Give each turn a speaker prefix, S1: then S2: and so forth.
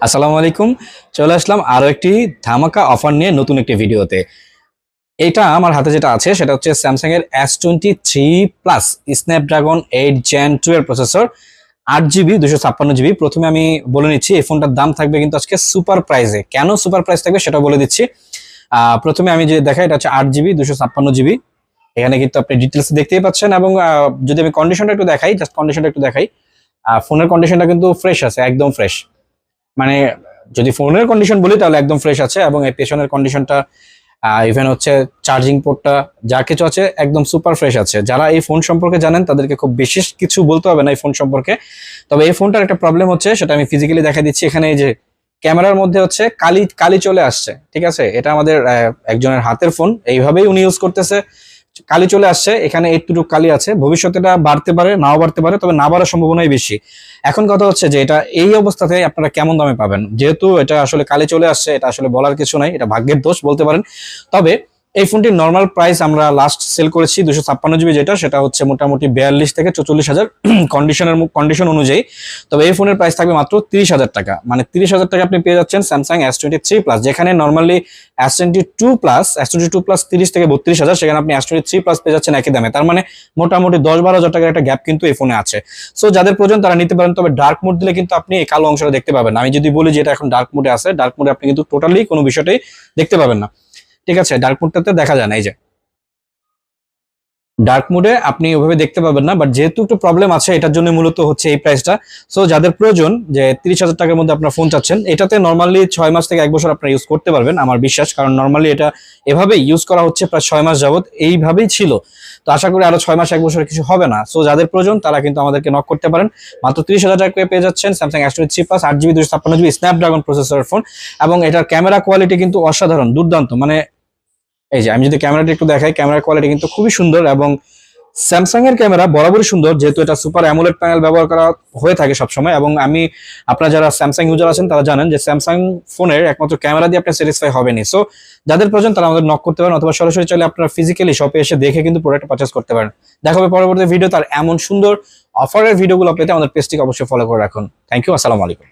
S1: আসসালামু আলাইকুম। চলে আসলাম আরো একটি ধামাকা অফার নিয়ে নতুন একটি ভিডিওতে। এটা আমার হাতে যেটা আছে সেটা হচ্ছে স্যামসাং এর S23 প্লাস স্ন্যাপড্রাগন 8 Gen 2 এর প্রসেসর, 8GB 256GB। প্রথমে আমি বলে নিচ্ছি এই ফোনটার দাম থাকবে কিন্তু আজকে সুপার প্রাইজে। কেন সুপার প্রাইস থাকবে সেটা বলে দিচ্ছি। প্রথমে আমি যে দেখাই এটা হচ্ছে 8GB 256GB। এখানে কিন্তু আপনি ডিটেলস দেখতেই পাচ্ছেন এবং যদি আমি কন্ডিশনটা একটু দেখাই, জাস্ট কন্ডিশনটা একটু দেখাই। ফোনের কন্ডিশনটা কিন্তু ফ্রেশ আছে, একদম ফ্রেশ। মানে যদি ফোনের কন্ডিশন বলি তাহলে একদম ফ্রেশ আছে এবং এই পেছনের কন্ডিশনটা ইভেন হচ্ছে চার্জিং পোর্টটা যা কিছু আছে একদম সুপার ফ্রেশ আছে। যারা এই ফোন সম্পর্কে জানেন তাদেরকে খুব বিশেষ কিছু বলতে হবে না এই ফোন সম্পর্কে। তবে এই ফোনটার একটা প্রবলেম হচ্ছে, সেটা আমি ফিজিক্যালি দেখা দিচ্ছি। এখানে এই যে ক্যামেরার মধ্যে হচ্ছে কালি কালি চলে আসছে, ঠিক আছে? এটা আমাদের একজনের হাতের ফোন, এইভাবেই উনি ইউজ করতেছে, কালি চলে আসছে। এখানে একটু কালি আছে, ভবিষ্যতে এটা বাড়তে পারে নাও বাড়তে পারে, তবে না বাড়ার সম্ভাবনাই বেশি। এখন কথা হচ্ছে যে এটা এই অবস্থাতে আপনারা কেমন দামে পাবেন? যেহেতু এটা আসলে কালি চলে আসছে, এটা আসলে বলার কিছু নাই, এটা ভাগ্যের দোষ বলতে পারেন। তবে এই ফোনটির নর্মাল প্রাইস আমরা লাস্ট সেল করেছি 256GB, যেটা সেটা হচ্ছে মোটামুটি 42 থেকে 44,000 কন্ডিশন অনুযায়ী। তবে এই ফোনের প্রাইস থাকবে মাত্র 30,000 টাকা। মানে 30,000 টাকা আপনি পেয়ে যাচ্ছেন স্যামসাং S23 প্লাস। যেখানে নর্মালি S22 প্লাস 30 থেকে 32,000, সেখানে আপনি S23 প্লাস পেয়ে যাচ্ছেন একই দামে। তার মানে মোটামুটি 10-12,000 টাকার একটা গ্যাপ কিন্তু এই ফোনে আছে। সো যাদের প্রয়োজন তারা নিতে পারেন। তবে ডার্ক মোড দিলে কিন্তু আপনি এই কালো অংশটা দেখতে পাবেন না। আমি যদি বলি যে এটা এখন ডার্ক মোডে আছে, ডার্ক মোডে আপনি কিন্তু টোটালি কোনো বিষয়টাই দেখতে পাবেন না, ঠিক আছে? ডার্ক মোডটাতে দেখা যায় না, এই যে ডার্ক মোডে আপনি ওইভাবে দেখতে পাবেন না। বাট যেহেতু একটু প্রবলেম আছে, এটার জন্য মূলত হচ্ছে এই প্রাইসটা। সো যাদের প্রয়োজন যে 30,000 টাকার মধ্যে আপনার ফোন চাচ্ছেন, এটাতে নর্মালি 6 মাস থেকে 1 বছর আপনারা ইউজ করতে পারবেন আমার বিশ্বাস। কারণ নর্মালি এটা এভাবেই ইউজ করা হচ্ছে প্রায় 6 মাস যাবত, এইভাবেই ছিল। তো আশা করি আরো 6 মাস 1 বছর কিছু হবে না। সো যাদের প্রয়োজন তারা কিন্তু আমাদেরকে নক করতে পারেন। মাত্র 30,000 টাকায় পেয়ে যাচ্ছেন Samsung S23 plus 8GB 256GB Snapdragon প্রসেসরের ফোন। এবং এটার ক্যামেরা কোয়ালিটি কিন্তু অসাধারণ, দুর্দান্ত। মানে এই যে আমি যদি ক্যামেরাটা একটু দেখাই, ক্যামেরা কোয়ালিটি কিন্তু খুবই সুন্দর। এবং স্যামসাং এর ক্যামেরা বরাবরই সুন্দর, যেহেতু এটা সুপার অ্যামোলেড প্যানেল ব্যবহার করা হয়ে থাকে সবসময়। এবং আপনারা যারা স্যামসাং ইউজার আছেন তারা জানেন যে স্যামসাং ফোনের একমাত্র ক্যামেরা দিয়ে আপনি স্যাটিসফাই হবেনি। সো যাদের প্রয়োজন তারা আমাদের নক করতে পারেন, অথবা সরাসরি চলে আপনারা ফিজিক্যালি শপে এসে দেখে কিন্তু প্রোডাক্ট পারচেজ করতে পারেন। দেখা হবে পরবর্তী ভিডিও। তার এমন সুন্দর অফারের ভিডিওগুলো পেতে আমাদের পেজটিকে অবশ্যই ফলো করে রাখুন। থ্যাংক ইউ, আসসালামু আলাইকুম।